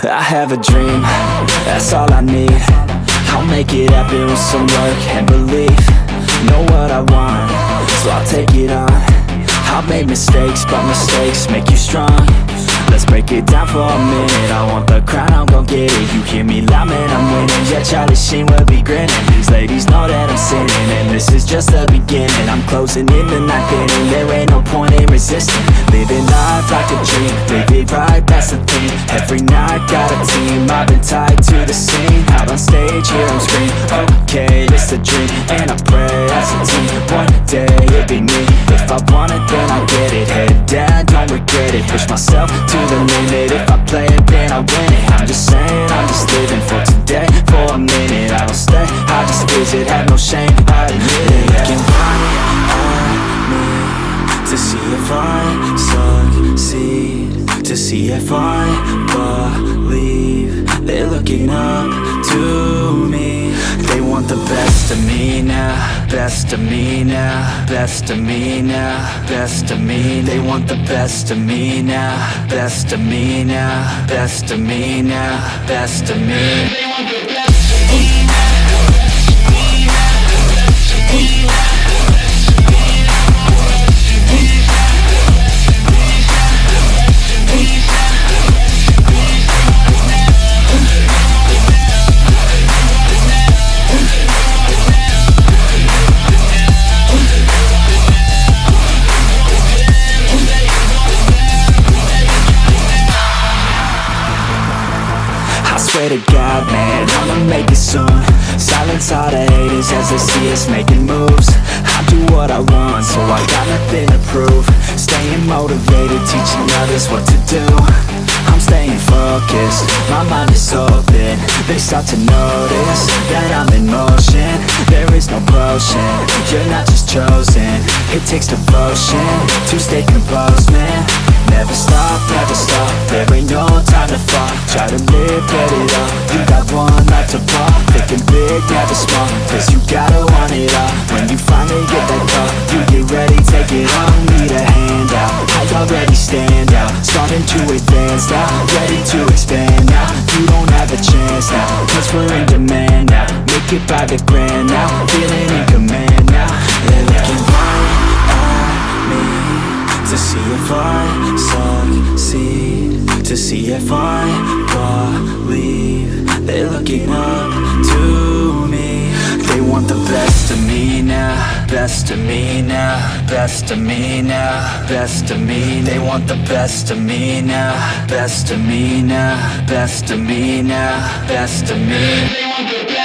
I have a dream, that's all I need. I'll make it happen with some work and belief. Know what I want, so I'll take it on. I've made mistakes, but mistakes make you strong. Let's break it down for a minute. I want the crown, I'm gon' get it. You hear me loud, man, I'm winning. Yeah, Charlie Sheen will be grinning. These ladies know that I'm sinning, and this is just the beginning. I'm closing in the ninth inning. There ain't no point in resisting. Living life like a dream, live it right, that's the thing. Every night got a team, I've been tied to the scene. Out on stage, hear them scream, okay, this a dream. And I pray as a team, one day it'll be me. If I want it, then I get it. Head down, don't regret it. Push myself to the limit. If I play it, then I win it. I'm just saying, I'm just living for today. For a minute, I don't stay, I just visit. Have no shame, I admit it. Looking right at me to see if I succeed, to see if I believe. They're looking up to me. They want the best of me now, best of me now, best of me now, best of me. They want the best of me now, best of me now, best of me now, best of me. They want the best of me now. Swear to God, man, I'ma make it soon. Silence all the haters as they see us making moves. I do what I want, so I got nothing to prove. Staying motivated, teaching others what to do. I'm staying focused, my mind is open. They start to notice that I'm in motion. There is no potion, you're not just chosen. It takes devotion to stay composed, man. Never stop, there ain't no time to fall. Try to live, get it up, you got one life to pop. Thinking big, never small, cause you gotta want it all. When you finally get that call, you get ready, take it on. Need a hand out, I already stand out. Starting to advance now, ready to expand now. You don't have a chance now, cause we're in demand now. Make it by the grand now, feeling in command now. They're looking right at me to see if I succeed, to see if I believe. They're looking up to me. They want the best of me now, best of me now, best of me now, best of me. They want the best of me now, best of me now, best of me now, best of me. They want the best.